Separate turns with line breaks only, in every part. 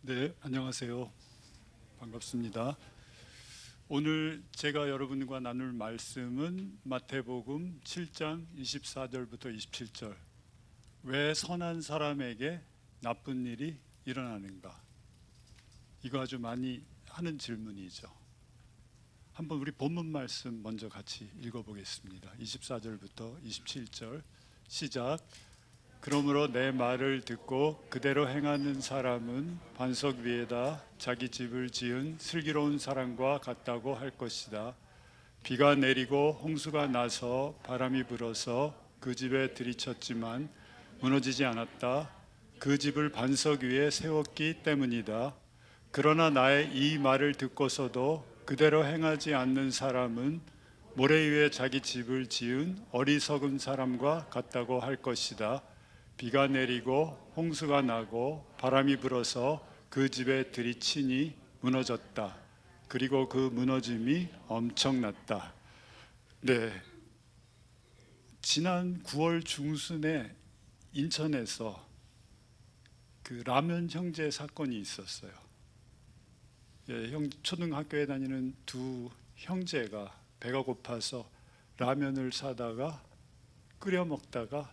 네, 안녕하세요. 반갑습니다. 오늘 제가 여러분과 나눌 말씀은 마태복음 7장 24절부터 27절. 왜 선한 사람에게 나쁜 일이 일어나는가? 이거 아주 많이 하는 질문이죠. 한번 우리 본문 말씀 먼저 같이 읽어보겠습니다. 24절부터 27절 시작. 그러므로 내 말을 듣고 그대로 행하는 사람은 반석 위에다 자기 집을 지은 슬기로운 사람과 같다고 할 것이다. 비가 내리고 홍수가 나서 바람이 불어서 그 집에 들이쳤지만 무너지지 않았다. 그 집을 반석 위에 세웠기 때문이다. 그러나 나의 이 말을 듣고서도 그대로 행하지 않는 사람은 모래 위에 자기 집을 지은 어리석은 사람과 같다고 할 것이다. 비가 내리고 홍수가 나고 바람이 불어서 그 집에 들이치니 무너졌다. 그리고 그 무너짐이 엄청났다. 네, 지난 9월 중순에 인천에서 그 라면 형제 사건이 있었어요. 초등학교에 다니는 두 형제가 배가 고파서 라면을 사다가 끓여 먹다가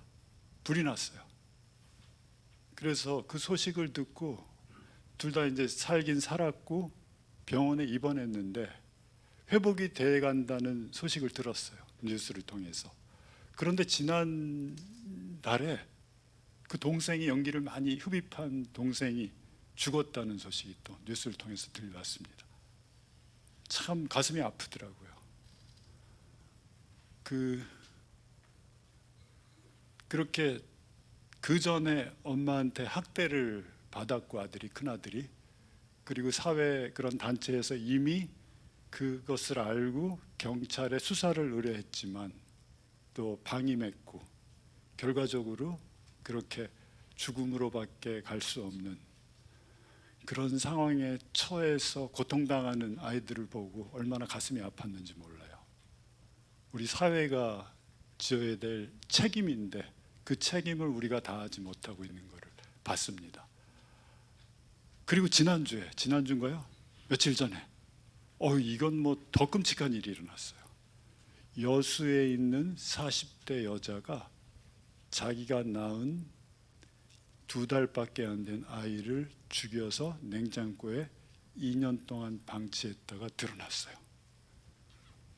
불이 났어요. 그래서 그 소식을 듣고 둘 다 이제 살긴 살았고 병원에 입원했는데 회복이 돼 간다는 소식을 들었어요. 뉴스를 통해서. 그런데 지난 달에 그 동생이 연기를 많이 흡입한 동생이 죽었다는 소식이 또 뉴스를 통해서 들려왔습니다. 참 가슴이 아프더라고요. 그렇게 그 전에 엄마한테 학대를 받았고 큰아들이 그리고 사회 그런 단체에서 이미 그것을 알고 경찰에 수사를 의뢰했지만 또 방임했고 결과적으로 그렇게 죽음으로밖에 갈 수 없는 그런 상황에 처해서 고통당하는 아이들을 보고 얼마나 가슴이 아팠는지 몰라요. 우리 사회가 지어야 될 책임인데 그 책임을 우리가 다하지 못하고 있는 것을 봤습니다. 그리고 지난주인가요? 며칠 전에 이건 뭐 더 끔찍한 일이 일어났어요. 여수에 있는 40대 여자가 자기가 낳은 2달밖에 안 된 아이를 죽여서 냉장고에 2년 동안 방치했다가 드러났어요.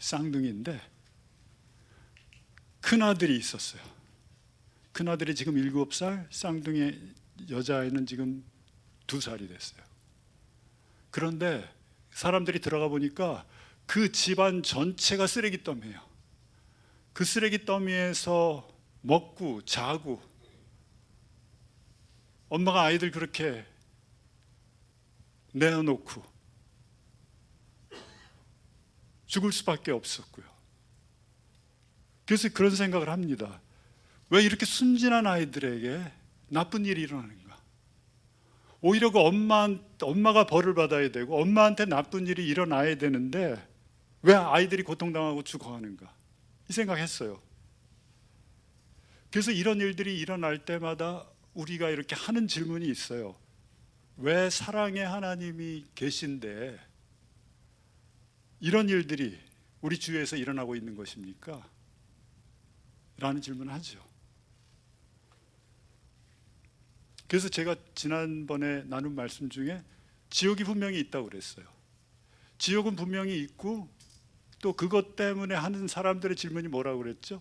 쌍둥이인데 큰아들이 있었어요. 큰아들이 지금 7살, 쌍둥이 여자아이는 지금 2살이 됐어요. 그런데 사람들이 들어가 보니까 그 집안 전체가 쓰레기더미예요. 그 쓰레기더미에서 먹고 자고 엄마가 아이들 그렇게 내어놓고 죽을 수밖에 없었고요. 그래서 그런 생각을 합니다. 왜 이렇게 순진한 아이들에게 나쁜 일이 일어나는가? 오히려 그 엄마가 벌을 받아야 되고 엄마한테 나쁜 일이 일어나야 되는데 왜 아이들이 고통당하고 죽어가는가? 이 생각했어요. 그래서 이런 일들이 일어날 때마다 우리가 이렇게 하는 질문이 있어요. 왜 사랑의 하나님이 계신데 이런 일들이 우리 주위에서 일어나고 있는 것입니까? 라는 질문을 하죠. 그래서 제가 지난번에 나눈 말씀 중에 지옥이 분명히 있다고 그랬어요. 지옥은 분명히 있고 또 그것 때문에 하는 사람들의 질문이 뭐라고 그랬죠?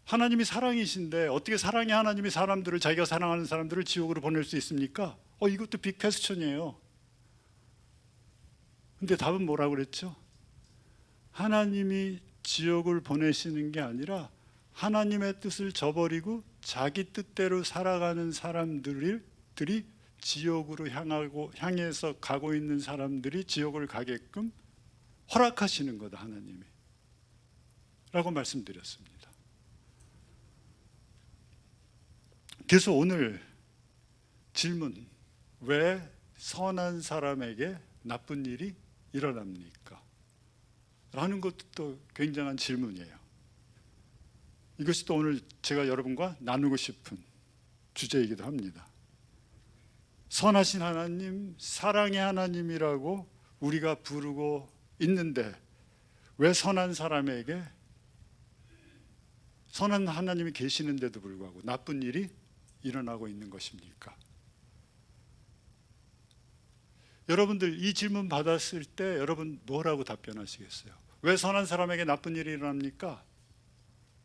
하나님이 사랑이신데 어떻게 사랑의 하나님이 사람들을, 자기가 사랑하는 사람들을 지옥으로 보낼 수 있습니까? 이것도 빅 퀘스천이에요. 근데 답은 뭐라고 그랬죠? 하나님이 지옥을 보내시는 게 아니라 하나님의 뜻을 저버리고 자기 뜻대로 살아가는 사람들이 지옥으로 향해서 가고 있는 사람들이 지옥을 가게끔 허락하시는 거다, 하나님이. 라고 말씀드렸습니다. 그래서 오늘 질문, 왜 선한 사람에게 나쁜 일이 일어납니까? 라는 것도 또 굉장한 질문이에요. 이것이 또 오늘 제가 여러분과 나누고 싶은 주제이기도 합니다. 선하신 하나님, 사랑의 하나님이라고 우리가 부르고 있는데 왜 선한 사람에게 선한 하나님이 계시는데도 불구하고 나쁜 일이 일어나고 있는 것입니까? 여러분들 이 질문 받았을 때 여러분 뭐라고 답변하시겠어요? 왜 선한 사람에게 나쁜 일이 일어납니까?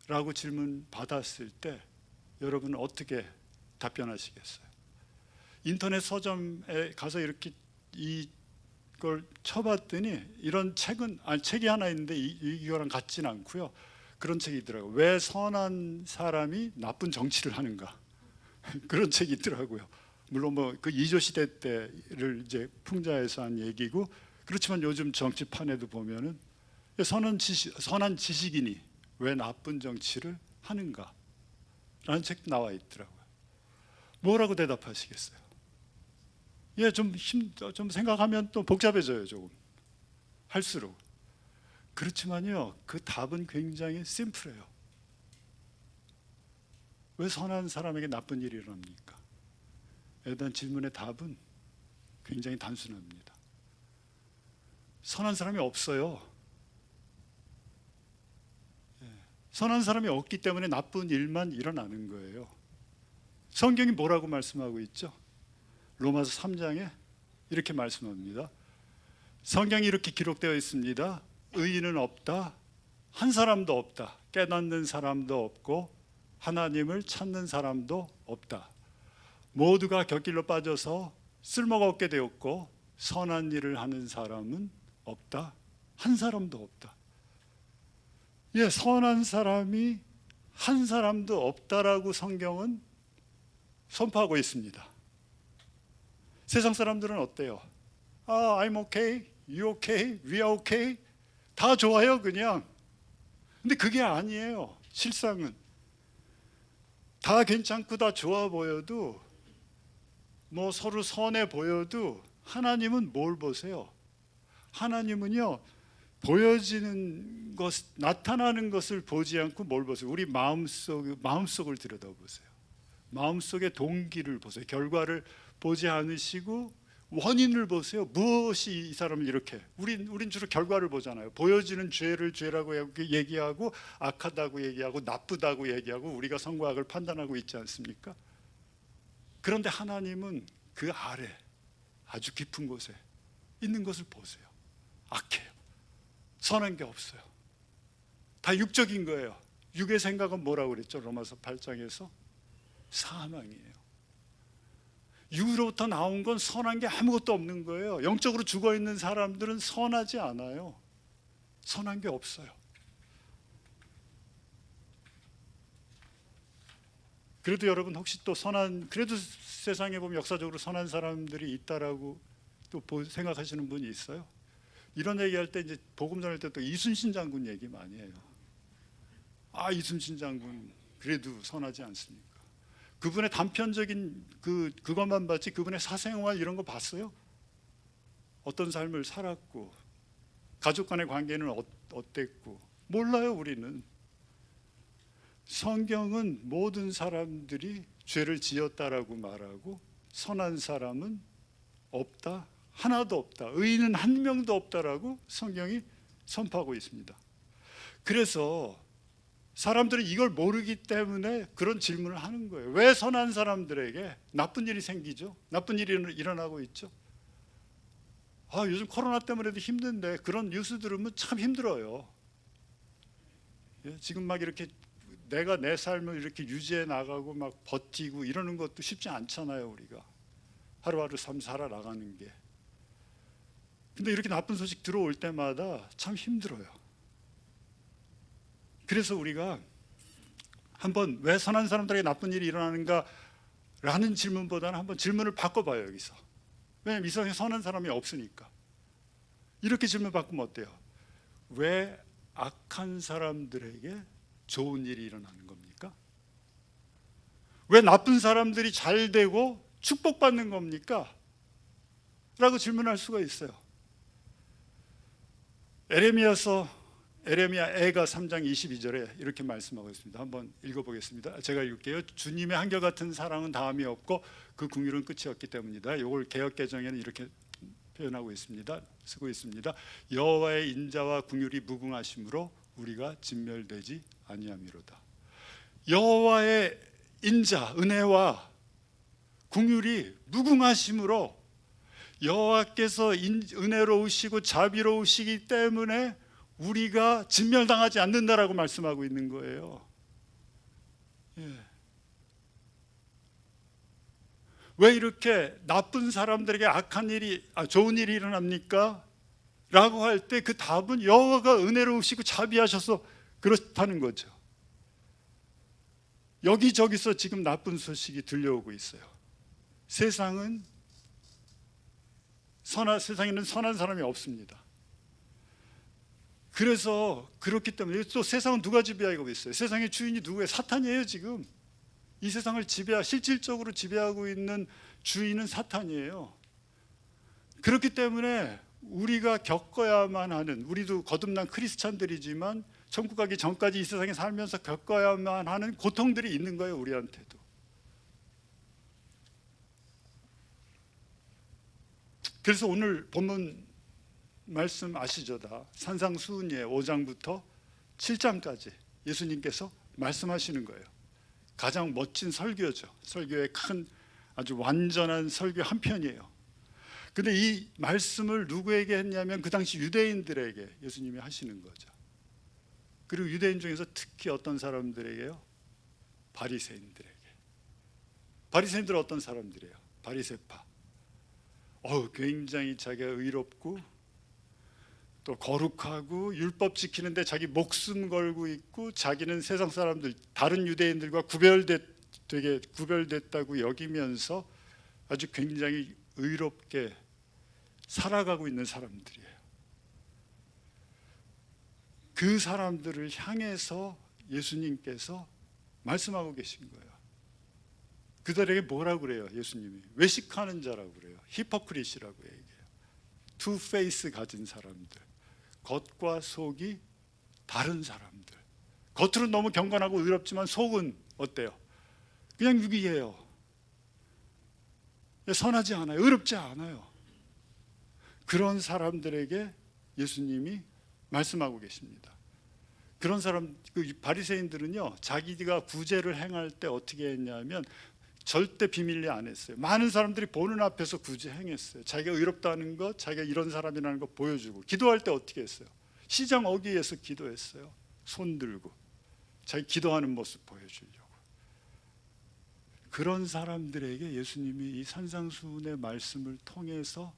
라고 질문 받았을 때 여러분은 어떻게 답변하시겠어요? 인터넷 서점에 가서 이렇게 이걸 쳐봤더니 이런 책이 하나 있는데 이거랑 같지는 않고요. 그런 책이 있더라고요. 왜 선한 사람이 나쁜 정치를 하는가? 그런 책이 있더라고요. 물론 뭐 그 이조 시대 때를 이제 풍자해서 한 얘기고, 그렇지만 요즘 정치판에도 보면은 선한 지식인이 왜 나쁜 정치를 하는가? 라는 책도 나와 있더라고요. 뭐라고 대답하시겠어요? 예, 좀 생각하면 또 복잡해져요, 조금. 할수록. 그렇지만요, 그 답은 굉장히 심플해요. 왜 선한 사람에게 나쁜 일이 일어납니까? 에 대한 질문의 답은 굉장히 단순합니다. 선한 사람이 없어요. 선한 사람이 없기 때문에 나쁜 일만 일어나는 거예요. 성경이 뭐라고 말씀하고 있죠? 로마서 3장에 이렇게 말씀합니다. 성경이 이렇게 기록되어 있습니다. 의인은 없다, 한 사람도 없다. 깨닫는 사람도 없고 하나님을 찾는 사람도 없다. 모두가 곁길로 빠져서 쓸모가 없게 되었고 선한 일을 하는 사람은 없다, 한 사람도 없다. 예, 선한 사람이 한 사람도 없다라고 성경은 선포하고 있습니다. 세상 사람들은 어때요? I'm okay, you okay, we are okay. 다 좋아요, 그냥. 근데 그게 아니에요. 실상은 다 괜찮고 다 좋아 보여도, 뭐 서로 선해 보여도 하나님은 뭘 보세요? 하나님은요, 보여지는 것, 나타나는 것을 보지 않고 뭘 보세요? 우리 마음속을 들여다보세요. 마음속의 동기를 보세요. 결과를 보지 않으시고 원인을 보세요. 무엇이 이 사람을 이렇게, 우린 주로 결과를 보잖아요. 보여지는 죄를 죄라고 얘기하고 악하다고 얘기하고 나쁘다고 얘기하고 우리가 선과 악을 판단하고 있지 않습니까? 그런데 하나님은 그 아래 아주 깊은 곳에 있는 것을 보세요. 악해요. 선한 게 없어요. 다 육적인 거예요. 육의 생각은 뭐라고 그랬죠? 로마서 8장에서 사망이에요. 육으로부터 나온 건 선한 게 아무것도 없는 거예요. 영적으로 죽어 있는 사람들은 선하지 않아요. 선한 게 없어요. 그래도 여러분 혹시 또 그래도 세상에 보면 역사적으로 선한 사람들이 있다라고 또 생각하시는 분이 있어요? 이런 얘기할 때 이제 복음 전할 때 또 이순신 장군 얘기 많이 해요. 이순신 장군 그래도 선하지 않습니까? 그분의 단편적인 그것만 봤지 그분의 사생활 이런 거 봤어요? 어떤 삶을 살았고 가족 간의 관계는 어땠고 몰라요. 우리는. 성경은 모든 사람들이 죄를 지었다라고 말하고 선한 사람은 없다, 하나도 없다, 의인은 한 명도 없다라고 성경이 선포하고 있습니다. 그래서 사람들은 이걸 모르기 때문에 그런 질문을 하는 거예요. 왜 선한 사람들에게 나쁜 일이 생기죠? 나쁜 일이 일어나고 있죠? 요즘 코로나 때문에도 힘든데 그런 뉴스 들으면 참 힘들어요. 지금 막 이렇게 내가 내 삶을 이렇게 유지해 나가고 막 버티고 이러는 것도 쉽지 않잖아요. 우리가 하루하루 삶 살아나가는 게. 근데 이렇게 나쁜 소식 들어올 때마다 참 힘들어요. 그래서 우리가 한번 왜 선한 사람들에게 나쁜 일이 일어나는가 라는 질문보다는 한번 질문을 바꿔봐요. 여기서. 왜냐하면 이 세상에 선한 사람이 없으니까. 이렇게 질문 바꾸면 어때요? 왜 악한 사람들에게 좋은 일이 일어나는 겁니까? 왜 나쁜 사람들이 잘 되고 축복받는 겁니까? 라고 질문할 수가 있어요. 에레미야서 에레미야 애가 3장 22절에 이렇게 말씀하고 있습니다. 한번 읽어보겠습니다. 제가 읽을게요. 주님의 한결같은 사랑은 다함이 없고 그 긍휼은 끝이 없기 때문이다. 이걸 개역개정에는 이렇게 표현하고 있습니다. 쓰고 있습니다. 여호와의 인자와 긍휼이 무궁하심으로 우리가 진멸되지 아니함이로다. 여호와의 인자, 은혜와 긍휼이 무궁하심으로 여호와께서 은혜로우시고 자비로우시기 때문에 우리가 진멸당하지 않는다라고 말씀하고 있는 거예요. 예. 왜 이렇게 나쁜 사람들에게 좋은 일이 일어납니까? 라고 할 때 그 답은 여호와가 은혜로우시고 자비하셔서 그렇다는 거죠. 여기저기서 지금 나쁜 소식이 들려오고 있어요. 세상에는 선한 사람이 없습니다. 그래서 그렇기 때문에 또 세상은 누가 지배하고 있어요? 세상의 주인이 누구예요? 사탄이에요. 지금 이 세상을 실질적으로 지배하고 있는 주인은 사탄이에요. 그렇기 때문에 우리가 겪어야만 하는, 우리도 거듭난 크리스찬들이지만 천국 가기 전까지 이 세상에 살면서 겪어야만 하는 고통들이 있는 거예요. 우리한테도. 그래서 오늘 본문 말씀 아시죠? 다 산상수훈의 5장부터 7장까지 예수님께서 말씀하시는 거예요. 가장 멋진 설교죠. 설교의 큰 아주 완전한 설교 한 편이에요. 근데 이 말씀을 누구에게 했냐면 그 당시 유대인들에게 예수님이 하시는 거죠. 그리고 유대인 중에서 특히 어떤 사람들에게요? 바리새인들에게. 바리새인들은 어떤 사람들이에요? 바리새파. 굉장히 자기가 의롭고 또 거룩하고 율법 지키는데 자기 목숨 걸고 있고 자기는 세상 사람들 다른 유대인들과 되게 구별됐다고 여기면서 아주 굉장히 의롭게 살아가고 있는 사람들이에요. 그 사람들을 향해서 예수님께서 말씀하고 계신 거예요. 그들에게 뭐라고 그래요? 예수님이 외식하는 자라고 그래요. 히포크리시라고 얘기해요. 투 페이스 가진 사람들, 겉과 속이 다른 사람들. 겉으로는 너무 경건하고 의롭지만 속은 어때요? 그냥 유기해요. 선하지 않아요. 의롭지 않아요. 그런 사람들에게 예수님이 말씀하고 계십니다. 그런 사람, 바리새인들은요, 자기가 구제를 행할 때 어떻게 했냐면 절대 비밀리 안 했어요. 많은 사람들이 보는 앞에서 구제 행했어요. 자기가 의롭다는 것, 자기가 이런 사람이라는 것 보여주고. 기도할 때 어떻게 했어요? 시장 어귀에서 기도했어요. 손 들고 자기 기도하는 모습 보여주려고. 그런 사람들에게 예수님이 이 산상수훈의 말씀을 통해서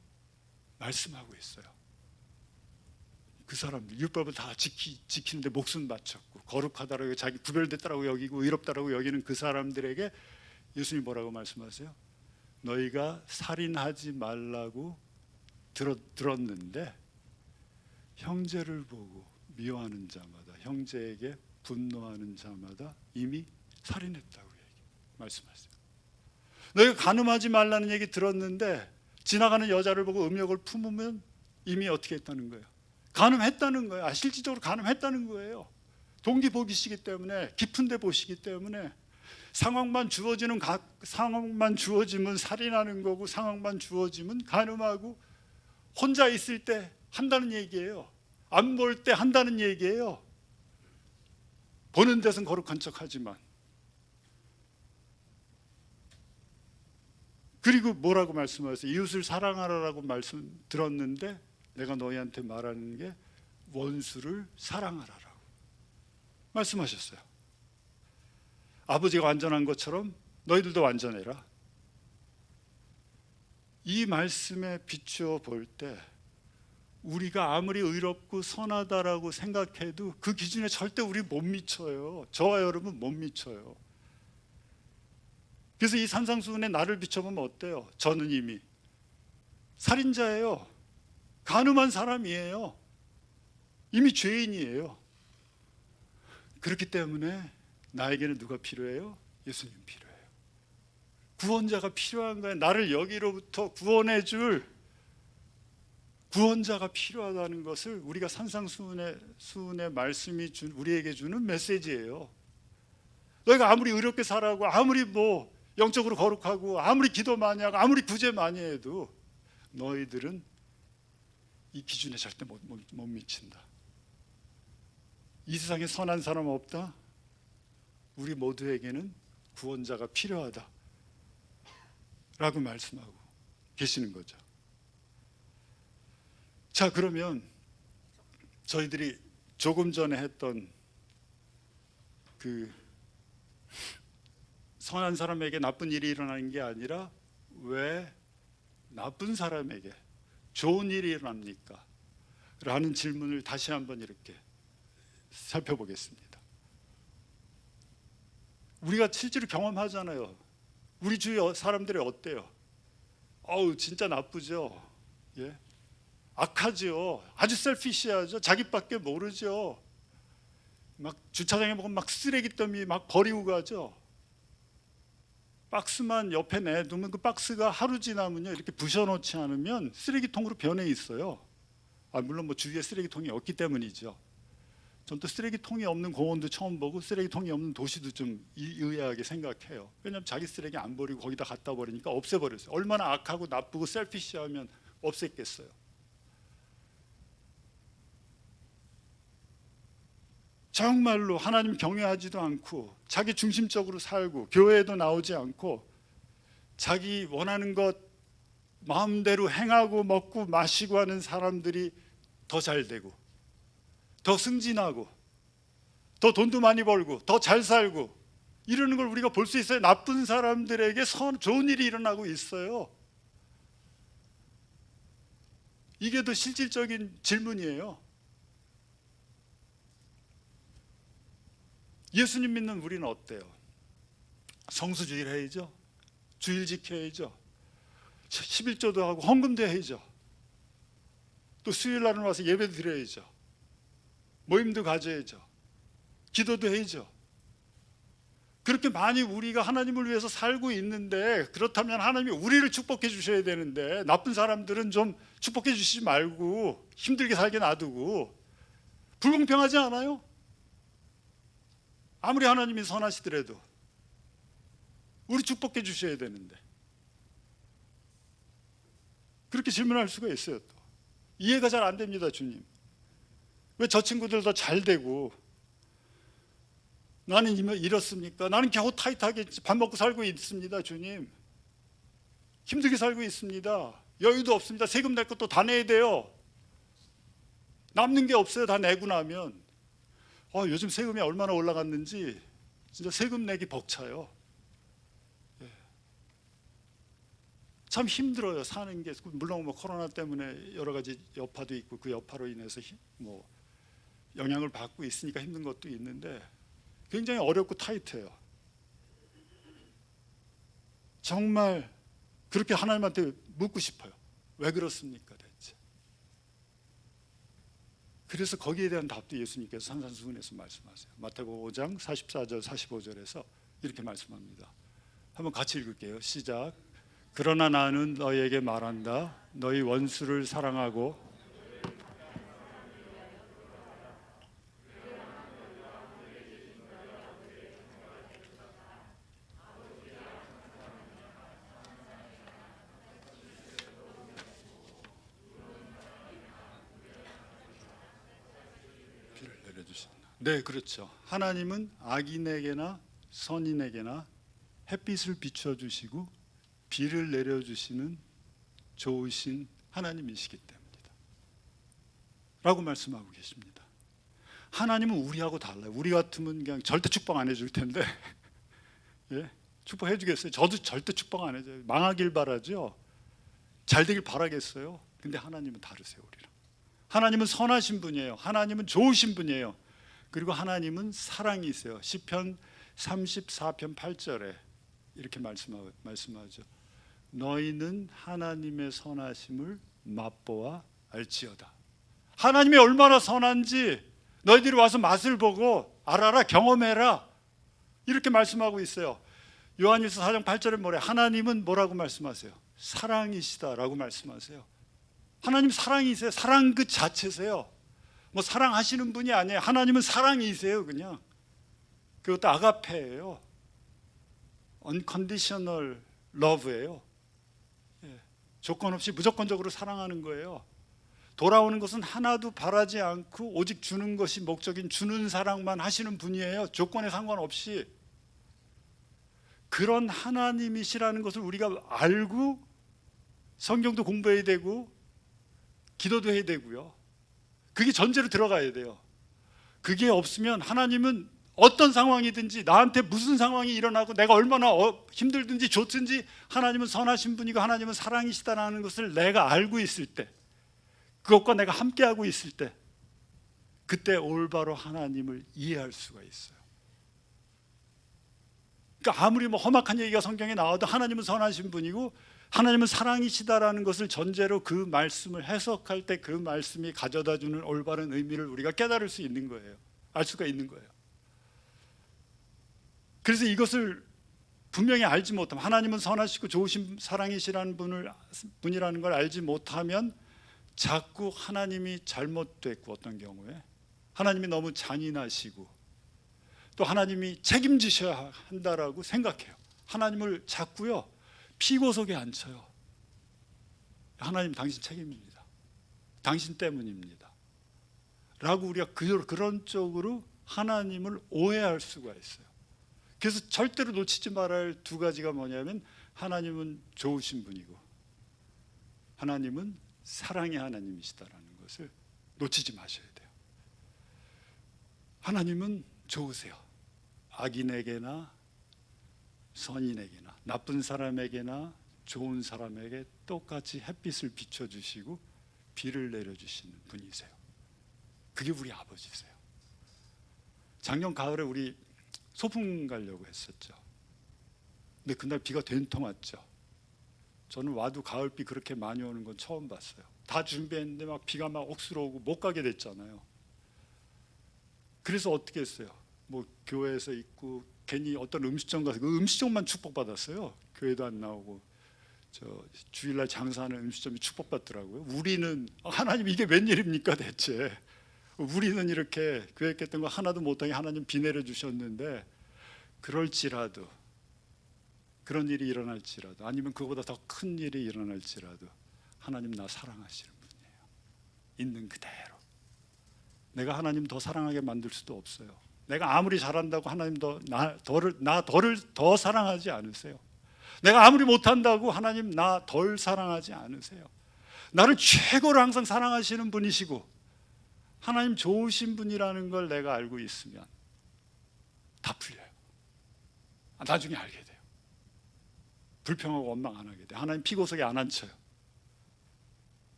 말씀하고 있어요. 그 사람들 율법을 다 지키는데 목숨 바쳤고 거룩하다라고 자기 구별됐다라고 여기고 의롭다라고 여기는 그 사람들에게 예수님이 뭐라고 말씀하세요? 너희가 살인하지 말라고 들었는데 형제를 보고 미워하는 자마다, 형제에게 분노하는 자마다 이미 살인했다고 말씀하세요. 너희가 간음하지 말라는 얘기 들었는데 지나가는 여자를 보고 음욕을 품으면 이미 어떻게 했다는 거예요? 간음했다는 거예요. 실질적으로 간음했다는 거예요. 동기 보기시기 때문에, 깊은 데 보시기 때문에. 상황만 주어지면 살인하는 거고, 상황만 주어지면 간음하고, 혼자 있을 때 한다는 얘기예요. 안 볼 때 한다는 얘기예요. 보는 데선 거룩한 척하지만. 그리고 뭐라고 말씀하세요? 이웃을 사랑하라라고 말씀 들었는데 내가 너희한테 말하는 게 원수를 사랑하라라고 말씀하셨어요. 아버지가 완전한 것처럼 너희들도 완전해라. 이 말씀에 비추어 볼 때 우리가 아무리 의롭고 선하다라고 생각해도 그 기준에 절대 우리 못 미쳐요. 저와 여러분 못 미쳐요. 그래서 이 산상수훈에 나를 비춰보면 어때요? 저는 이미 살인자예요. 간음한 사람이에요. 이미 죄인이에요. 그렇기 때문에 나에게는 누가 필요해요? 예수님 필요해요. 구원자가 필요한 거예요. 나를 여기로부터 구원해 줄 구원자가 필요하다는 것을 우리가 산상수훈의 말씀이 우리에게 주는 메시지예요. 너희가 아무리 의롭게 살아고 아무리 뭐 영적으로 거룩하고 아무리 기도 많이 하고 아무리 구제 많이 해도 너희들은 이 기준에 절대 못 미친다. 이 세상에 선한 사람 없다. 우리 모두에게는 구원자가 필요하다 라고 말씀하고 계시는 거죠. 자, 그러면 저희들이 조금 전에 했던 그 선한 사람에게 나쁜 일이 일어나는 게 아니라 왜 나쁜 사람에게 좋은 일이 일어납니까? 라는 질문을 다시 한번 이렇게 살펴보겠습니다. 우리가 실제로 경험하잖아요. 우리 주위 사람들이 어때요? 어우, 진짜 나쁘죠. 예? 악하죠. 아주 셀피시하죠. 자기밖에 모르죠. 막 주차장에 보면 막 쓰레기 더미 막 버리고 가죠. 박스만 옆에 내두면 그 박스가 하루 지나면요 이렇게 부셔놓지 않으면 쓰레기통으로 변해 있어요. 물론 뭐 주위에 쓰레기통이 없기 때문이죠. 전 또 쓰레기통이 없는 공원도 처음 보고 쓰레기통이 없는 도시도 좀 의아하게 생각해요. 왜냐하면 자기 쓰레기 안 버리고 거기다 갖다 버리니까 없애버렸어요. 얼마나 악하고 나쁘고 셀피시하면 없앴겠어요. 정말로 하나님 경외하지도 않고 자기 중심적으로 살고 교회에도 나오지 않고 자기 원하는 것 마음대로 행하고 먹고 마시고 하는 사람들이 더 잘 되고 더 승진하고 더 돈도 많이 벌고 더 잘 살고 이러는 걸 우리가 볼 수 있어요. 나쁜 사람들에게 좋은 일이 일어나고 있어요. 이게 더 실질적인 질문이에요. 예수님 믿는 우리는 어때요? 성수주일 해야죠. 주일 지켜야죠. 11조도 하고 헌금도 해야죠. 또 수요일 날은 와서 예배도 드려야죠. 모임도 가져야죠. 기도도 해야죠. 그렇게 많이 우리가 하나님을 위해서 살고 있는데 그렇다면 하나님이 우리를 축복해 주셔야 되는데 나쁜 사람들은 좀 축복해 주시지 말고 힘들게 살게 놔두고 불공평하지 않아요? 아무리 하나님이 선하시더라도 우리 축복해 주셔야 되는데 그렇게 질문할 수가 있어요. 또 이해가 잘 안 됩니다. 주님, 왜 저 친구들 더 잘 되고 나는 이렇습니까? 나는 겨우 타이트하게 밥 먹고 살고 있습니다. 주님, 힘들게 살고 있습니다. 여유도 없습니다. 세금 낼 것도 다 내야 돼요. 남는 게 없어요. 다 내고 나면 요즘 세금이 얼마나 올라갔는지 진짜 세금 내기 벅차요. 참 힘들어요. 사는 게. 물론 뭐 코로나 때문에 여러 가지 여파도 있고 그 여파로 인해서 뭐 영향을 받고 있으니까 힘든 것도 있는데 굉장히 어렵고 타이트해요. 정말 그렇게 하나님한테 묻고 싶어요. 왜 그렇습니까 대체? 그래서 거기에 대한 답도 예수님께서 산상수훈에서 말씀하세요. 마태복음 5장 44절 45절에서 이렇게 말씀합니다. 한번 같이 읽을게요. 시작. 그러나 나는 너희에게 말한다. 너희 원수를 사랑하고 비를 내려주신다. 네, 그렇죠. 하나님은 악인에게나 선인에게나 햇빛을 비춰주시고 비를 내려주시는 좋으신 하나님이시기 때문이다 라고 말씀하고 계십니다. 하나님은 우리하고 달라요. 우리 같으면 그냥 절대 축복 안 해줄 텐데 예? 축복해 주겠어요? 저도 절대 축복 안 해줘요. 망하길 바라죠. 잘 되길 바라겠어요. 근데 하나님은 다르세요. 우리랑. 하나님은 선하신 분이에요. 하나님은 좋으신 분이에요. 그리고 하나님은 사랑이세요. 시편 34편 8절에 이렇게 말씀하죠. 너희는 하나님의 선하심을 맛보아 알지어다. 하나님이 얼마나 선한지 너희들이 와서 맛을 보고 알아라, 경험해라, 이렇게 말씀하고 있어요. 요한일서 4장 8절에 뭐래? 하나님은 뭐라고 말씀하세요? 사랑이시다라고 말씀하세요. 하나님 사랑이세요. 사랑 그 자체세요. 뭐 사랑하시는 분이 아니에요. 하나님은 사랑이세요. 그냥 그것도 아가페예요. unconditional love예요. 조건 없이 무조건적으로 사랑하는 거예요. 돌아오는 것은 하나도 바라지 않고 오직 주는 것이 목적인 주는 사랑만 하시는 분이에요. 조건에 상관없이. 그런 하나님이시라는 것을 우리가 알고 성경도 공부해야 되고 기도도 해야 되고요. 그게 전제로 들어가야 돼요. 그게 없으면 하나님은 어떤 상황이든지 나한테 무슨 상황이 일어나고 내가 얼마나 힘들든지 좋든지 하나님은 선하신 분이고 하나님은 사랑이시다라는 것을 내가 알고 있을 때, 그것과 내가 함께하고 있을 때, 그때 올바로 하나님을 이해할 수가 있어요. 그러니까 아무리 뭐 험악한 얘기가 성경에 나와도 하나님은 선하신 분이고 하나님은 사랑이시다라는 것을 전제로 그 말씀을 해석할 때 그 말씀이 가져다주는 올바른 의미를 우리가 깨달을 수 있는 거예요. 알 수가 있는 거예요. 그래서 이것을 분명히 알지 못하면, 하나님은 선하시고 좋으신 사랑이시라는 분이라는 걸 알지 못하면 자꾸 하나님이 잘못됐고, 어떤 경우에 하나님이 너무 잔인하시고 또 하나님이 책임지셔야 한다라고 생각해요. 하나님을 자꾸요 피고속에 앉혀요. 하나님 당신 책임입니다. 당신 때문입니다 라고 우리가 그런 쪽으로 하나님을 오해할 수가 있어요. 그래서 절대로 놓치지 말아야 할 두 가지가 뭐냐면, 하나님은 좋으신 분이고 하나님은 사랑의 하나님이시다라는 것을 놓치지 마셔야 돼요. 하나님은 좋으세요. 악인에게나 선인에게나 나쁜 사람에게나 좋은 사람에게 똑같이 햇빛을 비춰주시고 비를 내려주시는 분이세요. 그게 우리 아버지세요. 작년 가을에 우리 소풍 가려고 했었죠. 근데 그날 비가 된통 왔죠. 저는 와도 가을비 그렇게 많이 오는 건 처음 봤어요. 다 준비했는데 막 비가 막 억수로 오고 못 가게 됐잖아요. 그래서 어떻게 했어요? 뭐 교회에서 있고 괜히 어떤 음식점 가서 그 음식점만 축복받았어요. 교회도 안 나오고 저 주일날 장사하는 음식점이 축복받더라고요. 우리는 하나님 이게 웬일입니까 대체? 우리는 이렇게 계획했던 거 하나도 못하게 하나님 비 내려주셨는데, 그럴지라도, 그런 일이 일어날지라도, 아니면 그거보다 더 큰 일이 일어날지라도 하나님 나 사랑하시는 분이에요. 있는 그대로. 내가 하나님 더 사랑하게 만들 수도 없어요. 내가 아무리 잘한다고 하나님 나를 더 사랑하지 않으세요. 내가 아무리 못한다고 하나님 나 덜 사랑하지 않으세요. 나를 최고로 항상 사랑하시는 분이시고 하나님 좋으신 분이라는 걸 내가 알고 있으면 다 풀려요. 나중에 알게 돼요. 불평하고 원망 안 하게 돼요. 하나님 피고석에 안 앉혀요.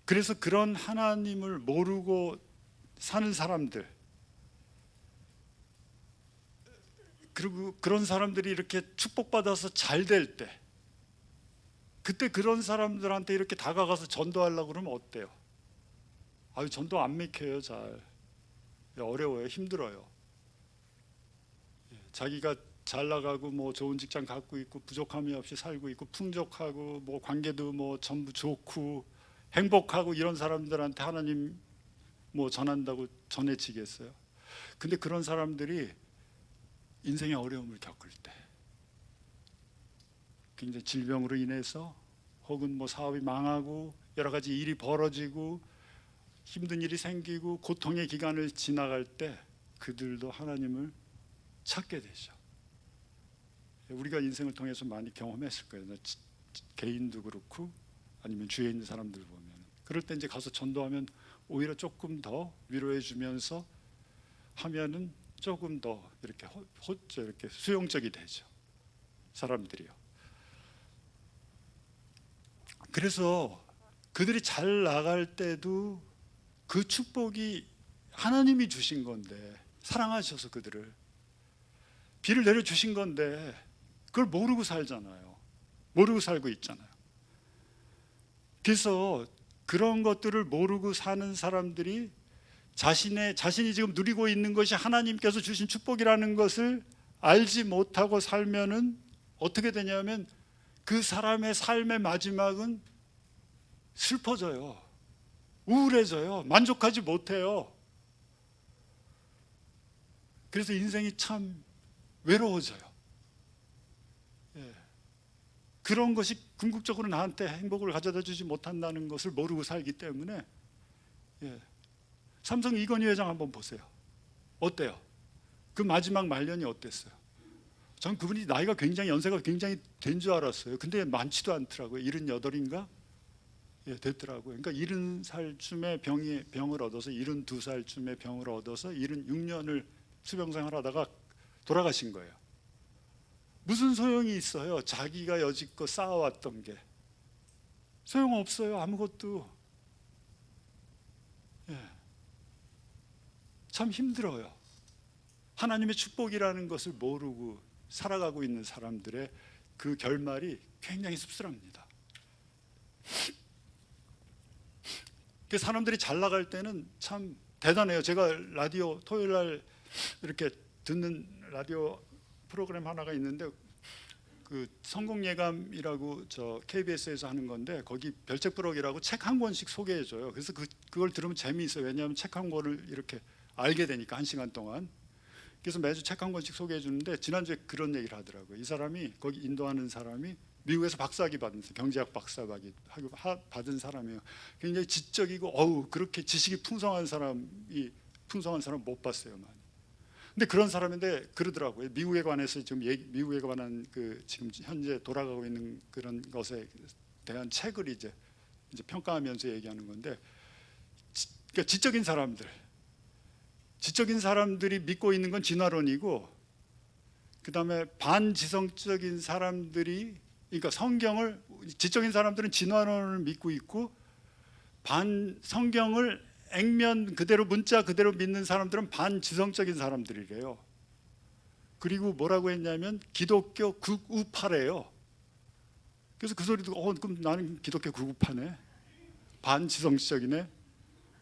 그래서 그런 하나님을 모르고 사는 사람들, 그리고 그런 사람들이 이렇게 축복받아서 잘 될 때, 그때 그런 사람들한테 이렇게 다가가서 전도하려고 그러면 어때요? 아유, 전도 안 맥혀요. 잘 어려워요. 힘들어요. 자기가 잘 나가고 뭐 좋은 직장 갖고 있고 부족함이 없이 살고 있고 풍족하고 뭐 관계도 뭐 전부 좋고 행복하고 이런 사람들한테 하나님 뭐 전한다고 전해지겠어요? 근데 그런 사람들이 인생의 어려움을 겪을 때, 굉장히 질병으로 인해서 혹은 뭐 사업이 망하고 여러 가지 일이 벌어지고 힘든 일이 생기고 고통의 기간을 지나갈 때 그들도 하나님을 찾게 되죠. 우리가 인생을 통해서 많이 경험했을 거예요. 개인도 그렇고 아니면 주위에 있는 사람들 보면, 그럴 때 이제 가서 전도하면 오히려 조금 더 위로해 주면서 하면은 조금 더 이렇게 수용적이 되죠, 사람들이요. 그래서 그들이 잘 나갈 때도 그 축복이 하나님이 주신 건데, 사랑하셔서 그들을 비를 내려주신 건데 그걸 모르고 살잖아요. 모르고 살고 있잖아요. 그래서 그런 것들을 모르고 사는 사람들이 자신이 지금 누리고 있는 것이 하나님께서 주신 축복이라는 것을 알지 못하고 살면은 어떻게 되냐면 그 사람의 삶의 마지막은 슬퍼져요. 우울해져요. 만족하지 못해요. 그래서 인생이 참 외로워져요. 예. 그런 것이 궁극적으로 나한테 행복을 가져다 주지 못한다는 것을 모르고 살기 때문에, 예. 삼성 이건희 회장 한번 보세요. 어때요? 그 마지막 말년이 어땠어요? 전 그분이 나이가 굉장히, 연세가 굉장히 된 줄 알았어요. 근데 많지도 않더라고요. 78인가? 예, 됐더라고요. 그러니까 70살쯤에 병을 얻어서 72살쯤에 병을 얻어서 76년을 수병생활하다가 돌아가신 거예요. 무슨 소용이 있어요? 자기가 여지껏 쌓아왔던 게 소용없어요. 아무것도. 예. 참 힘들어요. 하나님의 축복이라는 것을 모르고 살아가고 있는 사람들의 그 결말이 굉장히 씁쓸합니다. 그 사람들이 잘 나갈 때는 참 대단해요. 제가 라디오 토요일 날 이렇게 듣는 라디오 프로그램 하나가 있는데, 그 성공예감이라고 저 KBS에서 하는 건데, 거기 별책부록이라고 책 한 권씩 소개해줘요. 그래서 그걸 들으면 재미있어요. 왜냐하면 책 한 권을 이렇게 알게 되니까, 1시간 동안. 그래서 매주 책 한 권씩 소개해 주는데, 지난주에 그런 얘기를 하더라고요. 이 사람이, 거기 인도하는 사람이 미국에서 박사학위 받은, 경제학 박사학위 받은 사람이에요. 굉장히 지적이고, 그렇게 지식이 풍성한 사람 못 봤어요, 많이. 근데 그런 사람인데 그러더라고요. 미국에 관해서 지금 미국에 관한 그 지금 현재 돌아가고 있는 그런 것에 대한 책을 이제 평가하면서 얘기하는 건데, 그러니까 지적인 사람들이 믿고 있는 건 진화론이고, 그 다음에 반지성적인 사람들이, 그러니까 성경을, 지적인 사람들은 진화론을 믿고 있고, 성경을 액면 그대로, 문자 그대로 믿는 사람들은 반지성적인 사람들이래요. 그리고 뭐라고 했냐면 기독교 극우파래요. 그래서 그 소리 듣고 그럼 나는 기독교 극우파네, 반지성적이네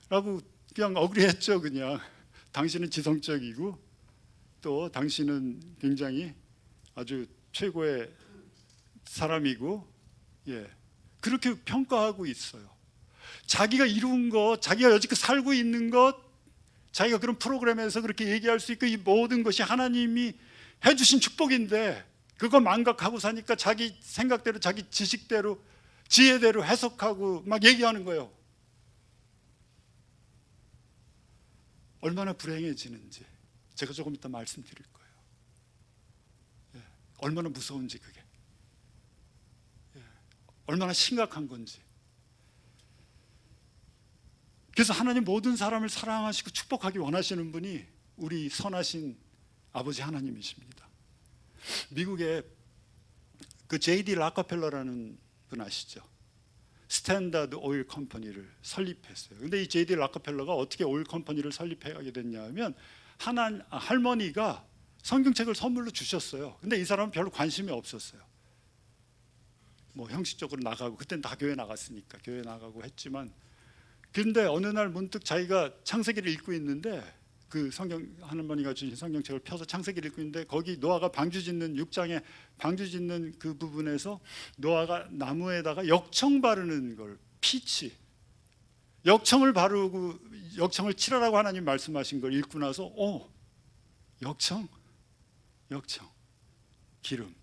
라고 그냥 어그리했죠. 그냥 당신은 지성적이고 또 당신은 굉장히 아주 최고의 사람이고, 예, 그렇게 평가하고 있어요. 자기가 이룬 것, 자기가 여지껏 살고 있는 것, 자기가 그런 프로그램에서 그렇게 얘기할 수 있고, 이 모든 것이 하나님이 해주신 축복인데 그거 망각하고 사니까 자기 생각대로, 자기 지식대로, 지혜대로 해석하고 막 얘기하는 거예요. 얼마나 불행해지는지 제가 조금 이따 말씀드릴 거예요. 예, 얼마나 무서운지, 그게 얼마나 심각한 건지. 그래서 하나님 모든 사람을 사랑하시고 축복하기 원하시는 분이 우리 선하신 아버지 하나님이십니다. 미국에 그 J.D. 락커펠러라는 분 아시죠? 스탠다드 오일 컴퍼니를 설립했어요. 근데 이 J.D. 락커펠러가 어떻게 오일 컴퍼니를 설립하게 됐냐면, 할머니가 성경책을 선물로 주셨어요. 근데 이 사람은 별로 관심이 없었어요. 뭐 형식적으로 나가고, 그때는 다 교회 나갔으니까 교회 나가고 했지만, 그런데 어느 날 문득 자기가 창세기를 읽고 있는데, 그 할머니가 주신 성경책을 펴서 창세기를 읽고 있는데, 거기 노아가 방주 짓는 6장에 방주 짓는 그 부분에서 노아가 나무에다가 역청 바르는 걸, 피치, 역청을 바르고 역청을 칠하라고 하나님 말씀하신 걸 읽고 나서 역청, 기름,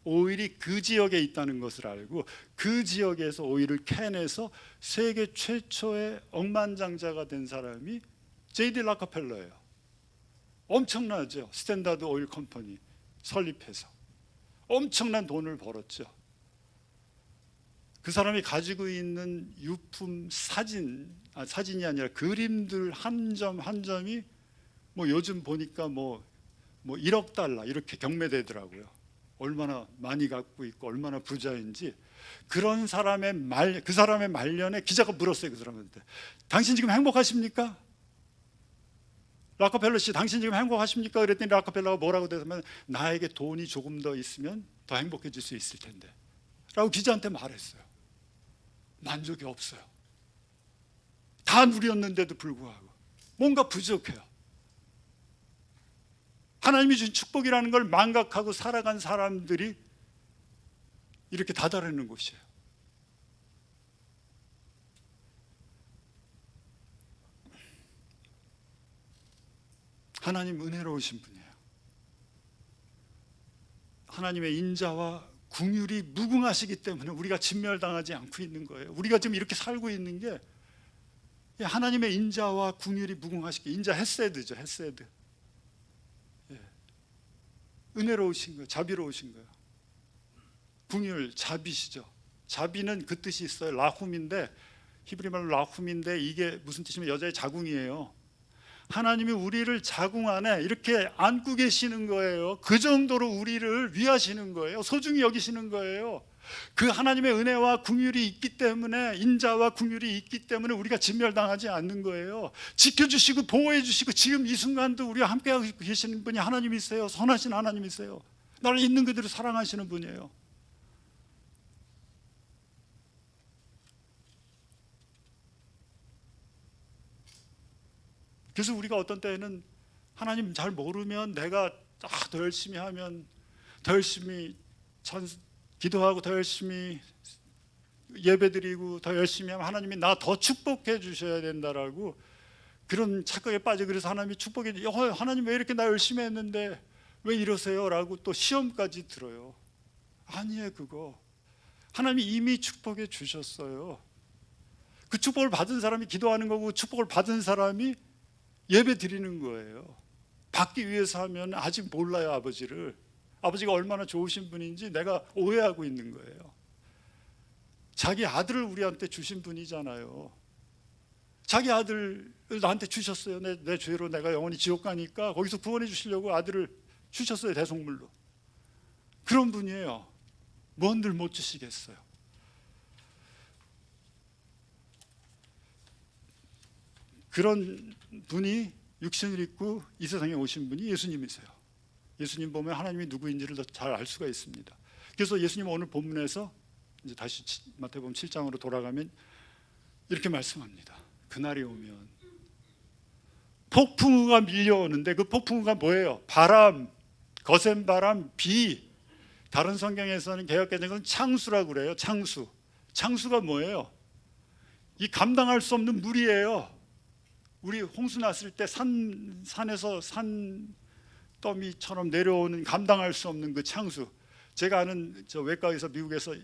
오일이 그 지역에 있다는 것을 알고 그 지역에서 오일을 캐내서 세계 최초의 억만장자가 된 사람이 J.D. 락커펠러예요. 엄청나죠. 스탠다드 오일 컴퍼니 설립해서 엄청난 돈을 벌었죠. 그 사람이 가지고 있는 유품 사진이 아니라 그림들 한 점 한 점이 뭐 요즘 보니까 뭐 1억 달러 이렇게 경매되더라고요. 얼마나 많이 갖고 있고 얼마나 부자인지. 그런 사람의 그 사람의 말년에 기자가 물었어요. 그 사람한테, 당신 지금 행복하십니까? 락커펠러 씨, 당신 지금 행복하십니까? 그랬더니 락커펠러가 뭐라고 대답하면, 나에게 돈이 조금 더 있으면 더 행복해질 수 있을 텐데 라고 기자한테 말했어요. 만족이 없어요. 다 누렸는데도 불구하고 뭔가 부족해요. 하나님이 주신 축복이라는 걸 망각하고 살아간 사람들이 이렇게 다다르는 곳이에요. 하나님 은혜로우신 분이에요. 하나님의 인자와 긍휼이 무궁하시기 때문에 우리가 진멸당하지 않고 있는 거예요. 우리가 지금 이렇게 살고 있는 게 하나님의 인자와 긍휼이 무궁하시기, 인자 헤세드죠. 헤세드. 은혜로우신 거예요. 자비로우신 거예요. 긍휼, 자비시죠. 자비는 그 뜻이 있어요. 라훔인데, 히브리 말로 라훔인데 이게 무슨 뜻이냐면 여자의 자궁이에요. 하나님이 우리를 자궁 안에 이렇게 안고 계시는 거예요. 그 정도로 우리를 위하시는 거예요. 소중히 여기시는 거예요. 그 하나님의 은혜와 긍휼이 있기 때문에, 인자와 긍휼이 있기 때문에 우리가 진멸당하지 않는 거예요. 지켜주시고 보호해 주시고 지금 이 순간도 우리와 함께하고 계시는 분이 하나님이세요. 선하신 하나님이세요. 나를 있는 그대로 사랑하시는 분이에요. 그래서 우리가 어떤 때에는 하나님 잘 모르면 내가 더 열심히 하면, 더 열심히 기도하고 더 열심히 예배드리고 더 열심히 하면 하나님이 나 더 축복해 주셔야 된다라고 그런 착각에 빠져. 그래서 하나님이 축복해, 하나님 왜 이렇게 나 열심히 했는데 왜 이러세요? 라고 또 시험까지 들어요. 아니에요. 그거 하나님이 이미 축복해 주셨어요. 그 축복을 받은 사람이 기도하는 거고, 축복을 받은 사람이 예배 드리는 거예요. 받기 위해서 하면 아직 몰라요. 아버지를, 아버지가 얼마나 좋으신 분인지 내가 오해하고 있는 거예요. 자기 아들을 우리한테 주신 분이잖아요. 자기 아들을 나한테 주셨어요. 내 죄로 내가 영원히 지옥 가니까 거기서 구원해 주시려고 아들을 주셨어요. 대속물로. 그런 분이에요. 뭔들 못 주시겠어요. 그런 분이 육신을 입고 이 세상에 오신 분이 예수님이세요. 예수님 보면 하나님이 누구인지를 더 잘 알 수가 있습니다. 그래서 예수님 오늘 본문에서 이제 다시 마태복음 7장으로 돌아가면 이렇게 말씀합니다. 그날이 오면 폭풍우가 밀려오는데, 그 폭풍우가 뭐예요? 바람, 거센 바람, 비. 다른 성경에서는 개역개정은 창수라고 그래요. 창수. 창수가 뭐예요? 이 감당할 수 없는 물이에요. 우리 홍수 났을 때 산에서 산더미처럼 내려오는, 감당할 수 없는 그 창수. 제가 아는 저 외과에서 미국에서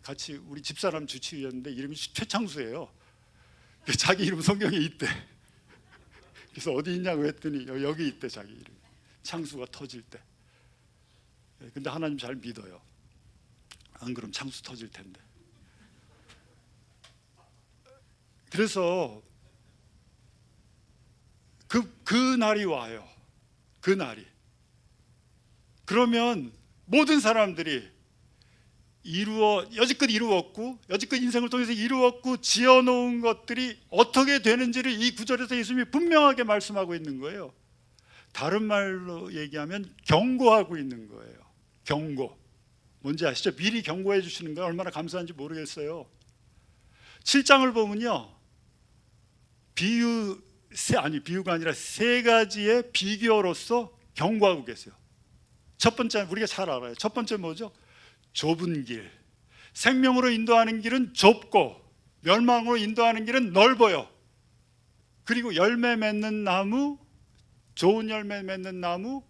같이 우리 집사람 주치의였는데 이름이 최창수예요. 자기 이름 성경에 있대. 그래서 어디 있냐고 했더니 여기 있대. 자기 이름. 창수가 터질 때. 근데 하나님 잘 믿어요. 안 그럼 창수 터질 텐데. 그래서 그 날이 와요. 그 날이. 그러면 모든 사람들이 여지껏 이루었고, 여지껏 인생을 통해서 이루었고 지어놓은 것들이 어떻게 되는지를 이 구절에서 예수님이 분명하게 말씀하고 있는 거예요. 다른 말로 얘기하면 경고하고 있는 거예요. 경고. 뭔지 아시죠? 미리 경고해 주시는 거 얼마나 감사한지 모르겠어요. 7장을 보면요, 비유가 아니라 세 가지의 비교로서 경고하고 계세요. 첫 번째, 우리가 잘 알아요. 첫 번째 뭐죠? 좁은 길. 생명으로 인도하는 길은 좁고 멸망으로 인도하는 길은 넓어요. 그리고 열매 맺는 나무, 좋은 열매 맺는 나무,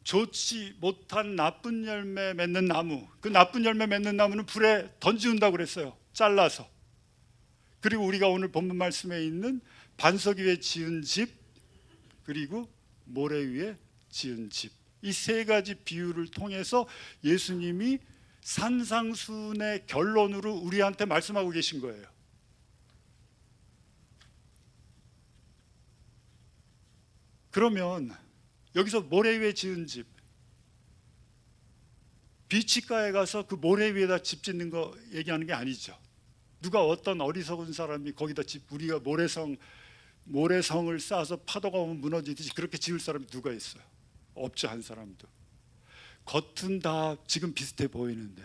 좋지 못한 나쁜 열매 맺는 나무. 그 나쁜 열매 맺는 나무는 불에 던지운다고 그랬어요. 잘라서. 그리고 우리가 오늘 본문 말씀에 있는 반석 위에 지은 집, 그리고 모래 위에 지은 집. 이 세 가지 비유를 통해서 예수님이 산상수훈의 결론으로 우리한테 말씀하고 계신 거예요. 그러면 여기서 모래 위에 지은 집, 비치가에 가서 그 모래 위에다 집 짓는 거 얘기하는 게 아니죠. 누가 어떤 어리석은 사람이 거기다 우리가 모래성을 쌓아서 파도가 오면 무너지듯이 그렇게 지을 사람이 누가 있어요? 없죠. 한 사람도. 겉은 다 지금 비슷해 보이는데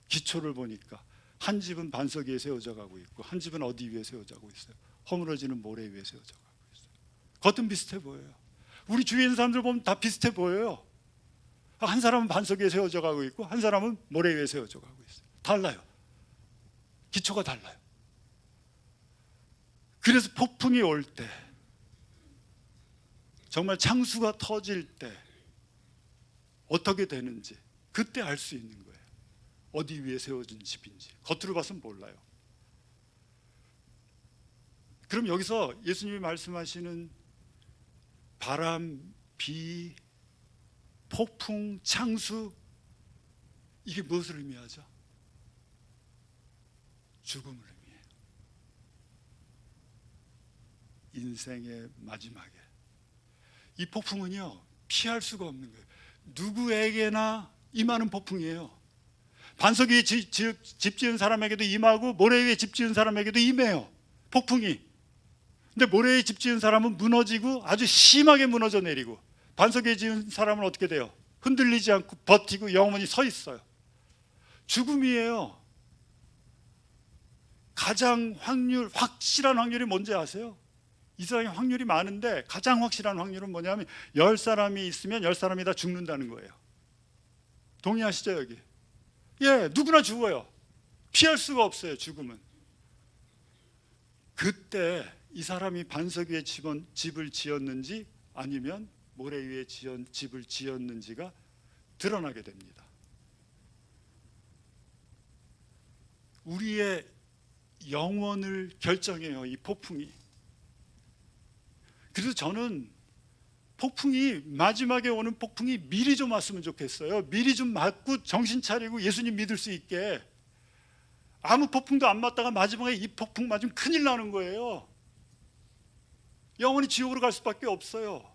기초를 보니까 한 집은 반석 위에 세워져 가고 있고, 한 집은 어디 위에 세워져 가고 있어요? 허물어지는 모래 위에 세워져 가고 있어요. 겉은 비슷해 보여요. 우리 주위에 있는 사람들 보면 다 비슷해 보여요. 한 사람은 반석 위에 세워져 가고 있고 한 사람은 모래 위에 세워져 가고 있어요. 달라요. 기초가 달라요. 그래서 폭풍이 올 때, 정말 창수가 터질 때 어떻게 되는지 그때 알 수 있는 거예요. 어디 위에 세워진 집인지. 겉으로 봐서는 몰라요. 그럼 여기서 예수님이 말씀하시는 바람, 비, 폭풍, 창수, 이게 무엇을 의미하죠? 죽음을 의미해요. 인생의 마지막에 이 폭풍은요 피할 수가 없는 거예요. 누구에게나 임하는 폭풍이에요. 반석 위에 집 지은 사람에게도 임하고 모래 위에 집 지은 사람에게도 임해요, 폭풍이. 근데 모래 위에 집 지은 사람은 무너지고 아주 심하게 무너져 내리고, 반석 위에 지은 사람은 어떻게 돼요? 흔들리지 않고 버티고 영원히 서 있어요. 죽음이에요. 가장 확실한 확률이 뭔지 아세요? 이 세상에 확률이 많은데 가장 확실한 확률은 뭐냐면 10사람이 있으면 10사람이 다 죽는다는 거예요. 동의하시죠 여기? 예, 누구나 죽어요. 피할 수가 없어요, 죽음은. 그때 이 사람이 반석 위에 집을 지었는지 아니면 모래 위에 집을 지었는지가 드러나게 됩니다. 우리의 영원을 결정해요, 이 폭풍이. 그래서 저는 폭풍이, 마지막에 오는 폭풍이 미리 좀 왔으면 좋겠어요. 미리 좀 맞고 정신 차리고 예수님 믿을 수 있게. 아무 폭풍도 안 맞다가 마지막에 이 폭풍 맞으면 큰일 나는 거예요. 영원히 지옥으로 갈 수밖에 없어요.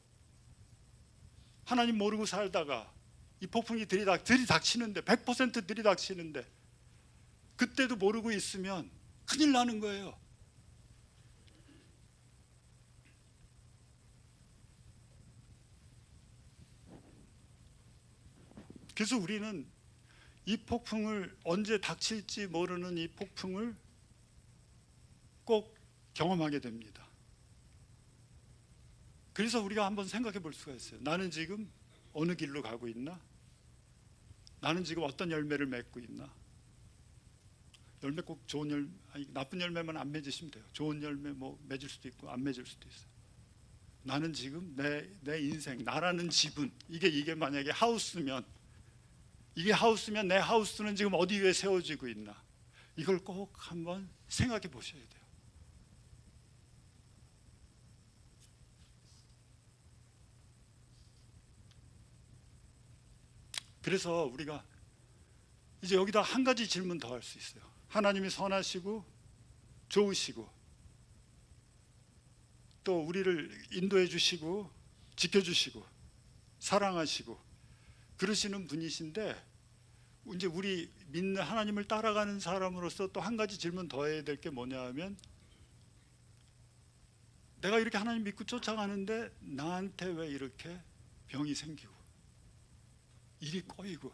하나님 모르고 살다가 이 폭풍이 들이닥치는데, 100% 들이닥치는데 그때도 모르고 있으면 큰일 나는 거예요. 그래서 우리는 이 폭풍을, 언제 닥칠지 모르는 이 폭풍을 꼭 경험하게 됩니다. 그래서 우리가 한번 생각해 볼 수가 있어요. 나는 지금 어느 길로 가고 있나? 나는 지금 어떤 열매를 맺고 있나? 열매 꼭 좋은 열매, 아니, 나쁜 열매만 안 맺으시면 돼요. 좋은 열매 뭐 맺을 수도 있고 안 맺을 수도 있어요. 나는 지금 내 인생, 나라는 집은, 이게 만약에 하우스면, 이게 하우스면 내 하우스는 지금 어디 위에 세워지고 있나? 이걸 꼭 한번 생각해 보셔야 돼요. 그래서 우리가 이제 여기다 한 가지 질문 더 할 수 있어요. 하나님이 선하시고 좋으시고 또 우리를 인도해 주시고 지켜주시고 사랑하시고 그러시는 분이신데, 이제 우리 믿는 하나님을 따라가는 사람으로서 또 한 가지 질문 더 해야 될 게 뭐냐 하면, 내가 이렇게 하나님 믿고 쫓아가는데 나한테 왜 이렇게 병이 생기고 일이 꼬이고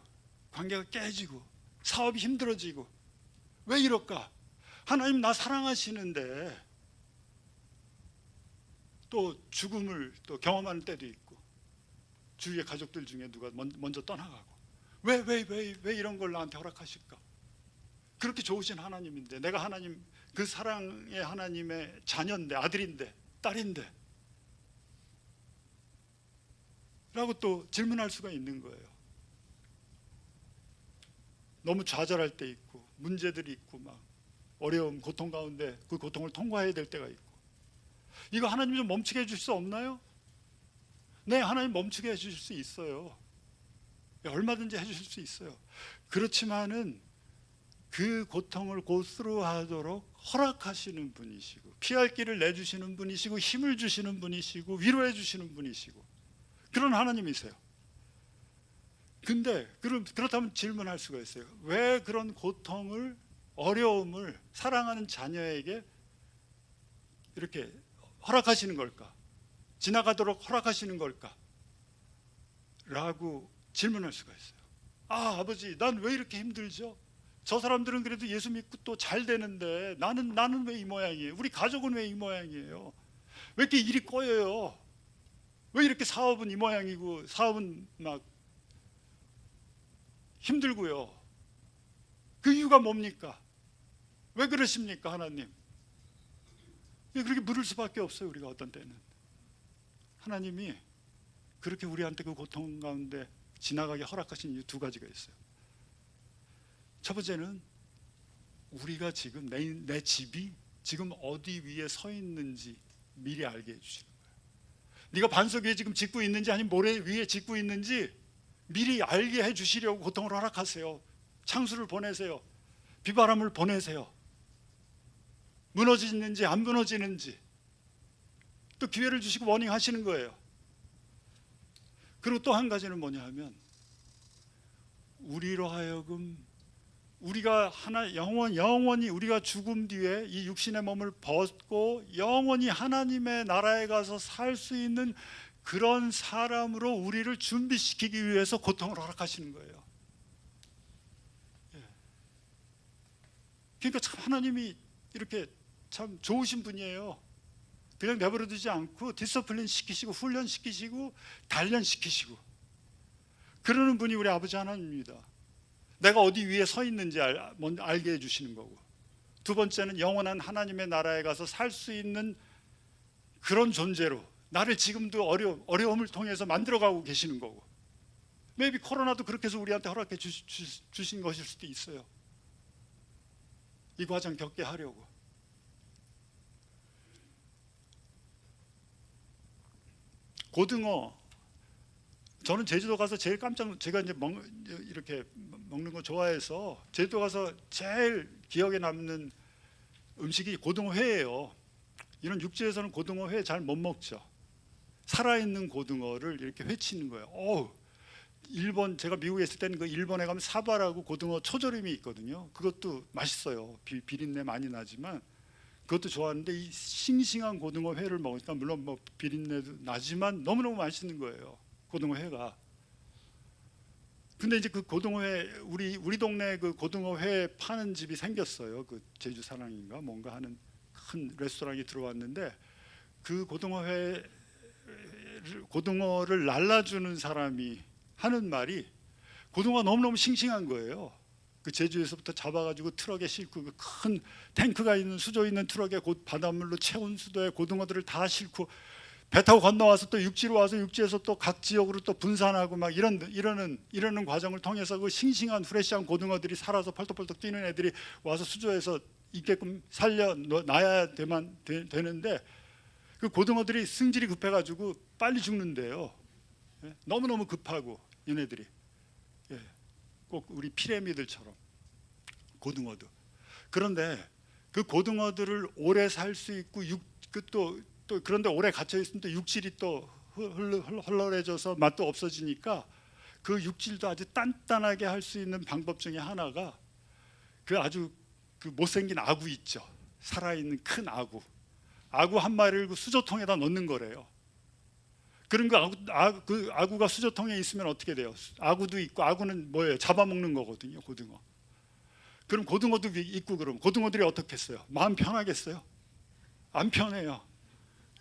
관계가 깨지고 사업이 힘들어지고 왜 이럴까? 하나님 나 사랑하시는데 또 죽음을 또 경험하는 때도 있고, 주위의 가족들 중에 누가 먼저 떠나가고, 왜 이런 걸 나한테 허락하실까? 그렇게 좋으신 하나님인데, 내가 하나님, 그 사랑의 하나님의 자녀인데, 아들인데, 딸인데 라고 또 질문할 수가 있는 거예요. 너무 좌절할 때 있고 문제들이 있고 막 어려움, 고통 가운데 그 고통을 통과해야 될 때가 있고, 이거 하나님 좀 멈추게 해주실 수 없나요? 네, 하나님 멈추게 해주실 수 있어요. 얼마든지 해주실 수 있어요. 그렇지만은 그 고통을 고스로 하도록 허락하시는 분이시고, 피할 길을 내주시는 분이시고, 힘을 주시는 분이시고, 위로해 주시는 분이시고, 그런 하나님이세요. 근데 그렇다면 질문할 수가 있어요. 왜 그런 고통을, 어려움을 사랑하는 자녀에게 이렇게 허락하시는 걸까? 지나가도록 허락하시는 걸까? 라고 질문할 수가 있어요. 아, 아버지, 난 왜 이렇게 힘들죠? 저 사람들은 그래도 예수 믿고 또 잘 되는데 나는 왜 이 모양이에요? 우리 가족은 왜 이 모양이에요? 왜 이렇게 일이 꼬여요? 왜 이렇게 사업은 이 모양이고, 사업은 막 힘들고요. 그 이유가 뭡니까? 왜 그러십니까, 하나님? 왜 그렇게 물을 수밖에 없어요, 우리가 어떤 때는. 하나님이 그렇게 우리한테 그 고통 가운데 지나가게 허락하신 이유 두 가지가 있어요. 첫 번째는 우리가 지금 내 집이 지금 어디 위에 서 있는지 미리 알게 해주시는 거예요. 네가 반석 위에 지금 짓고 있는지 아니면 모래 위에 짓고 있는지 미리 알게 해주시려고 고통을 허락하세요. 창수를 보내세요. 비바람을 보내세요. 무너지는지 안 무너지는지 또 기회를 주시고 워닝하시는 거예요. 그리고 또 한 가지는 뭐냐 하면 우리로 하여금 우리가 영원히 우리가 죽음 뒤에 이 육신의 몸을 벗고 영원히 하나님의 나라에 가서 살 수 있는 그런 사람으로 우리를 준비시키기 위해서 고통을 허락하시는 거예요. 그러니까 참 하나님이 이렇게 참 좋으신 분이에요. 그냥 내버려 두지 않고 디서플린 시키시고 훈련시키시고 단련시키시고 그러는 분이 우리 아버지 하나님입니다. 내가 어디 위에 서 있는지 알게 해주시는 거고, 두 번째는 영원한 하나님의 나라에 가서 살 수 있는 그런 존재로 나를 지금도 어려움을 통해서 만들어가고 계시는 거고, maybe 코로나도 그렇게 해서 우리한테 허락해 주신 것일 수도 있어요. 이 과정 겪게 하려고. 고등어, 저는 제주도 가서 제일 제가 이제 이렇게 먹는 거 좋아해서 제주도 가서 제일 기억에 남는 음식이 고등어회예요. 이런 육지에서는 고등어회 잘 못 먹죠. 살아있는 고등어를 이렇게 회치는 거예요. 일본, 제가 미국에 있을 때는 그 일본에 가면 사바라고 고등어 초절임이 있거든요. 그것도 맛있어요. 비린내 많이 나지만 그것도 좋아하는데 이 싱싱한 고등어 회를 먹으니까 물론 뭐 비린내도 나지만 너무너무 맛있는 거예요, 고등어 회가. 근데 이제 그 고등어 회, 우리 동네에 그 고등어 회 파는 집이 생겼어요. 그 제주 사랑인가 뭔가 하는 큰 레스토랑이 들어왔는데 그 고등어를 날라주는 사람이 하는 말이 고등어가 너무너무 싱싱한 거예요. 그 제주에서부터 잡아가지고 트럭에 싣고 그 큰 탱크가 있는 수조 있는 트럭에 곧 바닷물로 채운 수도에 고등어들을 다 싣고 배 타고 건너와서 또 육지로 와서 육지에서 또 각 지역으로 또 분산하고 막 이러는 과정을 통해서 그 싱싱한 프레시한 고등어들이 살아서 펄떡펄떡 뛰는 애들이 와서 수조에서 있게끔 살려놔야 되는데 그 고등어들이 승질이 급해가지고 빨리 죽는데요. 너무너무 급하고 얘네들이. 꼭 우리 피라미드처럼 고등어도. 그런데 그 고등어들을 오래 살 수 있고 또 그런데 오래 갇혀 있으면 또 육질이 또 헐렁해져서 맛도 없어지니까 그 육질도 아주 단단하게 할 수 있는 방법 중에 하나가 그 아주 그 못생긴 아구 있죠. 살아있는 큰 아구 한 마리를 그 수저통에다 넣는 거래요. 그런 그 아구가 수저통에 있으면 어떻게 돼요? 아구도 있고, 아구는 뭐예요? 잡아먹는 거거든요, 고등어. 그럼 고등어도 있고, 그럼 고등어들이 어떻겠어요? 마음 편하겠어요? 안 편해요.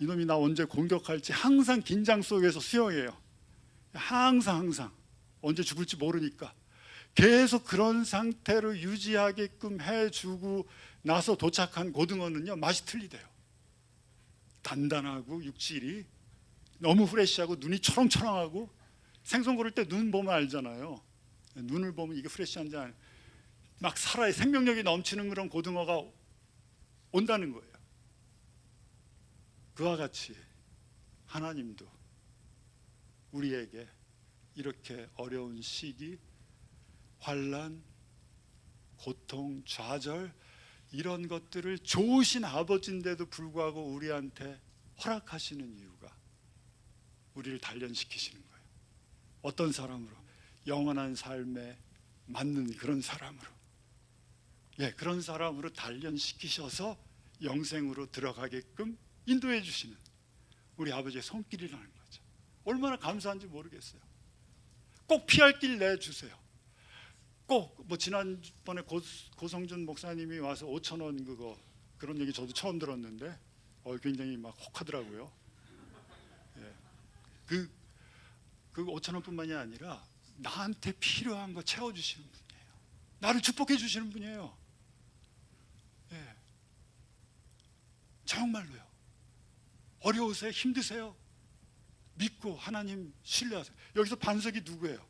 이놈이 나 언제 공격할지 항상 긴장 속에서 수영해요. 항상 언제 죽을지 모르니까 계속 그런 상태로 유지하게끔 해주고 나서 도착한 고등어는요, 맛이 틀리대요. 단단하고 육질이 너무 프레시하고 눈이 초롱초롱하고, 생선 고를 때 눈 보면 알잖아요. 눈을 보면 이게 프레시한지 막 살아요. 생명력이 넘치는 그런 고등어가 온다는 거예요. 그와 같이 하나님도 우리에게 이렇게 어려운 시기, 환난, 고통, 좌절 이런 것들을 좋으신 아버지인데도 불구하고 우리한테 허락하시는 이유가 우리를 단련시키시는 거예요. 어떤 사람으로? 영원한 삶에 맞는 그런 사람으로. 그런 사람으로 단련시키셔서 영생으로 들어가게끔 인도해 주시는 우리 아버지의 손길이라는 거죠. 얼마나 감사한지 모르겠어요. 꼭 피할 길 내주세요. 꼭 뭐 지난번에 고성준 목사님이 와서 5,000원 그런 얘기 저도 처음 들었는데 굉장히 막 혹하더라고요. 그 5,000원뿐만이 아니라 나한테 필요한 거 채워주시는 분이에요. 나를 축복해 주시는 분이에요. 예. 정말로요. 어려우세요? 힘드세요? 믿고 하나님 신뢰하세요. 여기서 반석이 누구예요?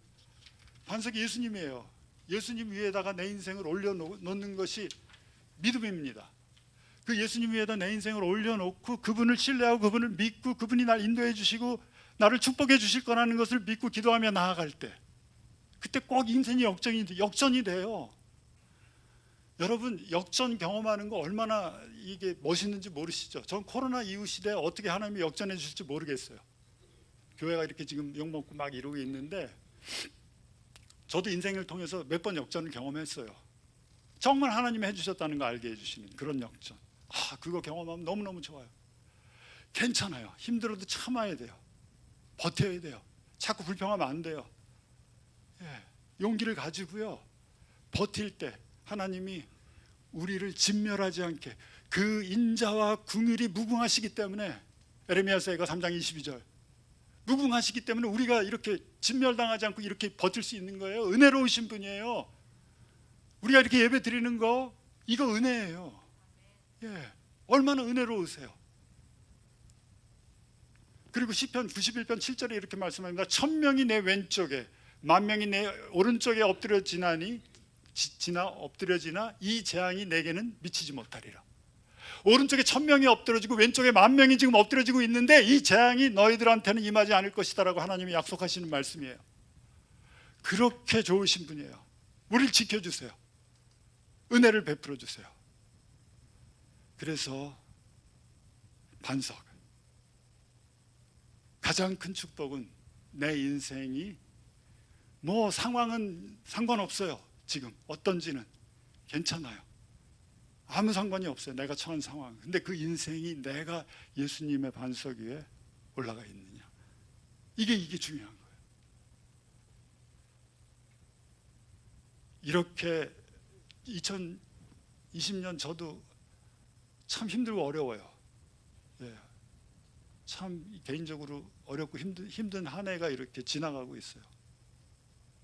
반석이 예수님이에요. 예수님 위에다가 내 인생을 올려놓는 것이 믿음입니다. 그 예수님 위에다 내 인생을 올려놓고 그분을 신뢰하고 그분을 믿고 그분이 날 인도해 주시고 나를 축복해 주실 거라는 것을 믿고 기도하며 나아갈 때, 그때 꼭 인생이 역전이 돼요. 여러분, 역전 경험하는 거 얼마나 이게 멋있는지 모르시죠? 전 코로나 이후 시대에 어떻게 하나님이 역전해 주실지 모르겠어요. 교회가 이렇게 지금 욕먹고 막 이러고 있는데 저도 인생을 통해서 몇 번 역전을 경험했어요. 정말 하나님이 해주셨다는 거 알게 해주시는 그런 역전. 그거 경험하면 너무너무 좋아요. 괜찮아요. 힘들어도 참아야 돼요. 버텨야 돼요. 자꾸 불평하면 안 돼요. 예, 용기를 가지고요, 버틸 때 하나님이 우리를 진멸하지 않게, 그 인자와 긍휼이 무궁하시기 때문에, 에레미야서가 3장 22절, 무궁하시기 때문에 우리가 이렇게 진멸당하지 않고 이렇게 버틸 수 있는 거예요. 은혜로우신 분이에요. 우리가 이렇게 예배 드리는 거, 이거 은혜예요. 예, 얼마나 은혜로우세요. 그리고 시편 91편 7절에 이렇게 말씀합니다. 1000명이 내 왼쪽에 10,000명이 내 오른쪽에 엎드려지나 이 재앙이 내게는 미치지 못하리라. 오른쪽에 1000명이 엎드려지고 왼쪽에 10,000명이 지금 엎드려지고 있는데 이 재앙이 너희들한테는 임하지 않을 것이다 라고 하나님이 약속하시는 말씀이에요. 그렇게 좋으신 분이에요. 우리를 지켜주세요. 은혜를 베풀어 주세요. 그래서 반석, 가장 큰 축복은 내 인생이 뭐 상황은 상관없어요. 지금 어떤지는 괜찮아요. 아무 상관이 없어요. 내가 처한 상황. 근데 그 인생이 내가 예수님의 반석 위에 올라가 있느냐, 이게 중요한 거예요. 이렇게 2020년 저도 참 힘들고 어려워요. 예, 참 개인적으로 어렵고 힘든 한 해가 이렇게 지나가고 있어요.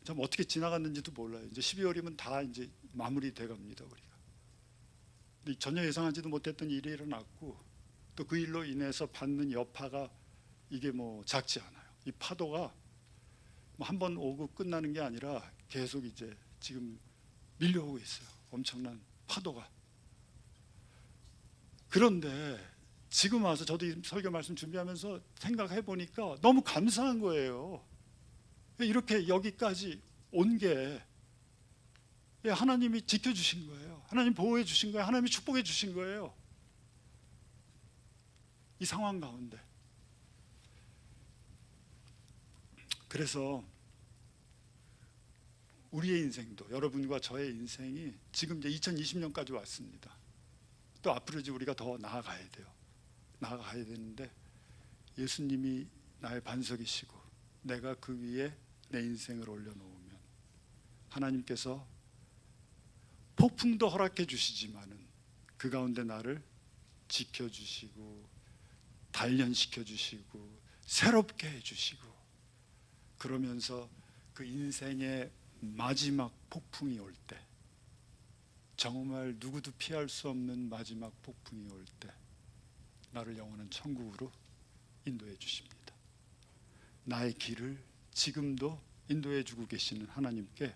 참 어떻게 지나갔는지도 몰라요. 이제 12월이면 다 이제 마무리돼 갑니다. 우리가 전혀 예상하지도 못했던 일이 일어났고, 또 그 일로 인해서 받는 여파가 이게 뭐 작지 않아요. 이 파도가 한 번 오고 끝나는 게 아니라 계속 이제 지금 밀려오고 있어요. 엄청난 파도가. 그런데 지금 와서 저도 설교 말씀 준비하면서 생각해 보니까 너무 감사한 거예요. 이렇게 여기까지 온 게 하나님이 지켜주신 거예요. 하나님 보호해 주신 거예요. 하나님이 축복해 주신 거예요. 이 상황 가운데. 그래서 우리의 인생도, 여러분과 저의 인생이 지금 이제 2020년까지 왔습니다. 또 앞으로 이제 우리가 더 나아가야 돼요. 나아가야 되는데, 예수님이 나의 반석이시고 내가 그 위에 내 인생을 올려놓으면 하나님께서 폭풍도 허락해 주시지만은 그 가운데 나를 지켜주시고 단련시켜 주시고 새롭게 해주시고, 그러면서 그 인생의 마지막 폭풍이 올 때, 정말 누구도 피할 수 없는 마지막 폭풍이 올 때 나를 영원한 천국으로 인도해 주십니다. 나의 길을 지금도 인도해 주고 계시는 하나님께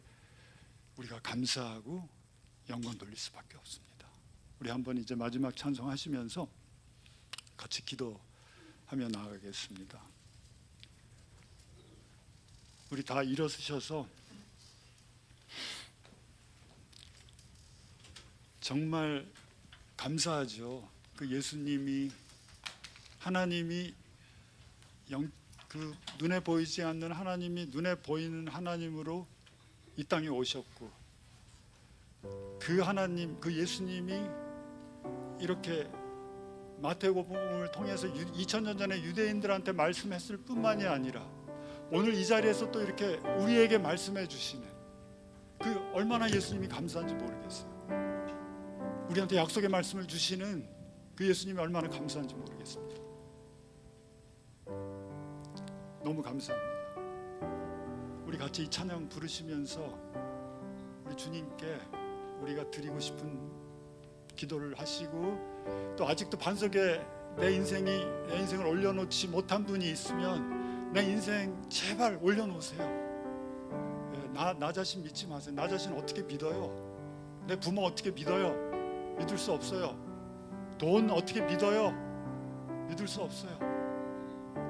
우리가 감사하고 영광 돌릴 수밖에 없습니다. 우리 한번 이제 마지막 찬송하시면서 같이 기도하며 나아가겠습니다. 우리 다 일어서셔서 정말 감사하죠. 그 예수님이, 하나님이 그 눈에 보이지 않는 하나님이 눈에 보이는 하나님으로 이 땅에 오셨고, 그 하나님, 그 예수님이 이렇게 마태복음을 통해서 2000년 전에 유대인들한테 말씀했을 뿐만이 아니라 오늘 이 자리에서 또 이렇게 우리에게 말씀해 주시는 그 얼마나 예수님이 감사한지 모르겠어요. 우리한테 약속의 말씀을 주시는 그 예수님이 얼마나 감사한지 모르겠습니다. 너무 감사합니다. 우리 같이 이 찬양 부르시면서 우리 주님께 우리가 드리고 싶은 기도를 하시고, 또 아직도 반석에 내 인생을 올려놓지 못한 분이 있으면 내 인생 제발 올려놓으세요. 나 자신 믿지 마세요. 나 자신 어떻게 믿어요? 내 부모 어떻게 믿어요? 믿을 수 없어요. 돈 어떻게 믿어요? 믿을 수 없어요.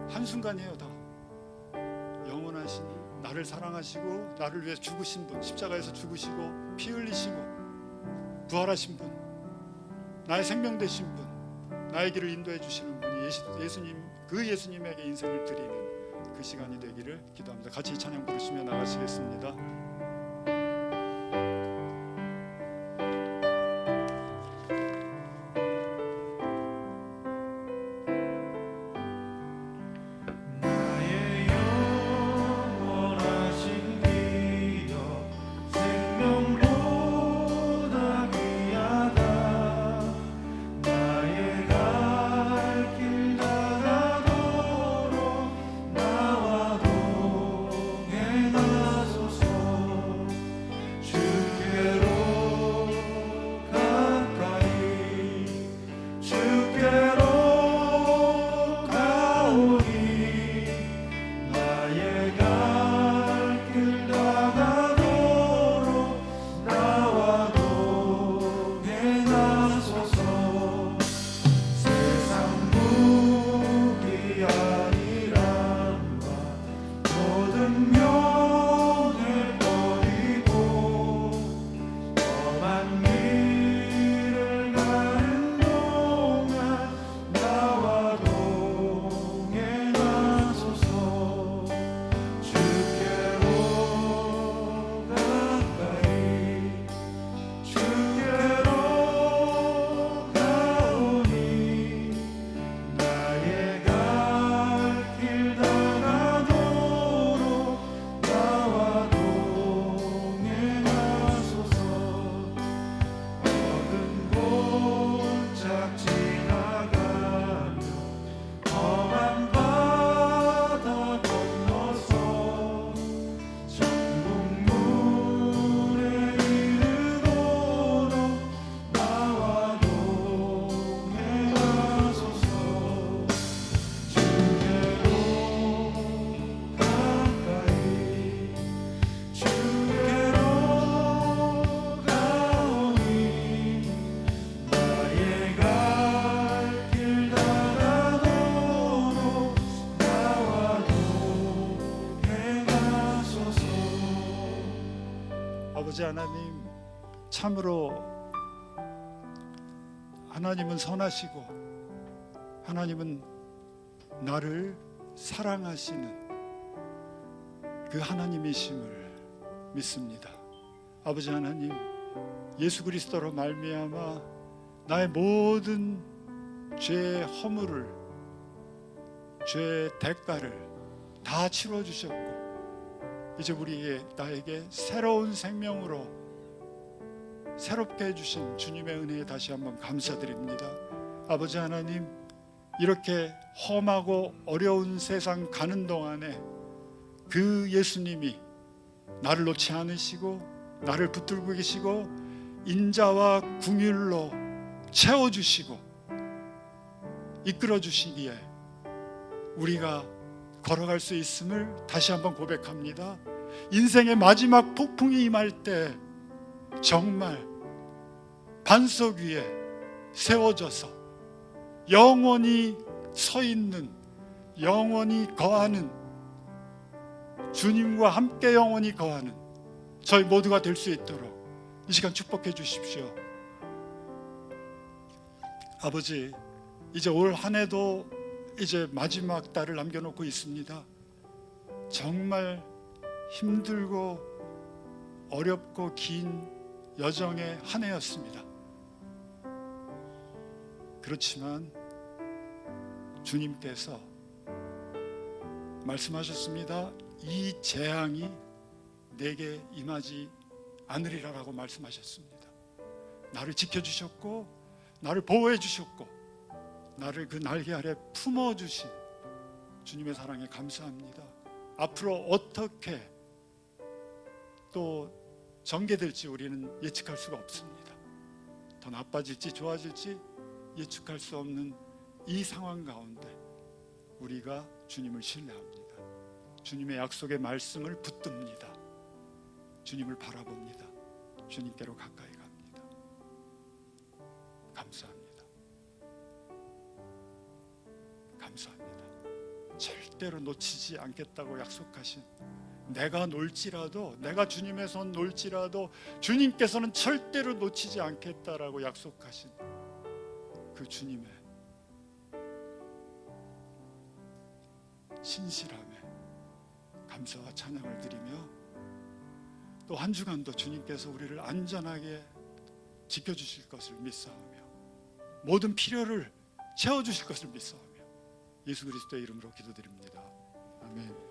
한순간이에요. 다 영원하신 나를 사랑하시고 나를 위해 죽으신 분, 십자가에서 죽으시고 피 흘리시고 부활하신 분, 나의 생명 되신 분, 나의 길을 인도해 주시는 분이 예수님, 그 예수님에게 인생을 드리는 그 시간이 되기를 기도합니다. 같이 찬양 부르시며 나가시겠습니다. 아버지 하나님, 참으로 하나님은 선하시고 하나님은 나를 사랑하시는 그 하나님이심을 믿습니다. 아버지 하나님, 예수 그리스도로 말미암아 나의 모든 죄의 허물을, 죄의 대가를 다 치러 주셨고, 이제 나에게 새로운 생명으로 새롭게 해주신 주님의 은혜에 다시 한번 감사드립니다. 아버지 하나님, 이렇게 험하고 어려운 세상 가는 동안에 그 예수님이 나를 놓지 않으시고 나를 붙들고 계시고 인자와 긍휼로 채워주시고 이끌어주시기에 우리가 걸어갈 수 있음을 다시 한번 고백합니다. 인생의 마지막 폭풍이 임할 때 정말 반석 위에 세워져서 영원히 서 있는, 영원히 거하는, 주님과 함께 영원히 거하는 저희 모두가 될 수 있도록 이 시간 축복해 주십시오. 아버지, 이제 올 한 해도 이제 마지막 달을 남겨놓고 있습니다. 정말 힘들고 어렵고 긴 여정의 한 해였습니다. 그렇지만 주님께서 말씀하셨습니다. 이 재앙이 내게 임하지 않으리라라고 말씀하셨습니다. 나를 지켜주셨고 나를 보호해 주셨고 나를 그 날개 아래 품어주신 주님의 사랑에 감사합니다. 앞으로 어떻게 또 전개될지 우리는 예측할 수가 없습니다. 더 나빠질지 좋아질지 예측할 수 없는 이 상황 가운데 우리가 주님을 신뢰합니다. 주님의 약속의 말씀을 붙듭니다. 주님을 바라봅니다. 주님께로 가까이 갑니다. 감사합니다. 감사합니다. 절대로 놓치지 않겠다고 약속하신, 내가 놀지라도, 내가 주님의 손 놀지라도 주님께서는 절대로 놓치지 않겠다라고 약속하신 그 주님의 신실함에 감사와 찬양을 드리며, 또 한 주간도 주님께서 우리를 안전하게 지켜주실 것을 믿사오며 모든 필요를 채워주실 것을 믿사오며 예수 그리스도의 이름으로 기도드립니다. 아멘.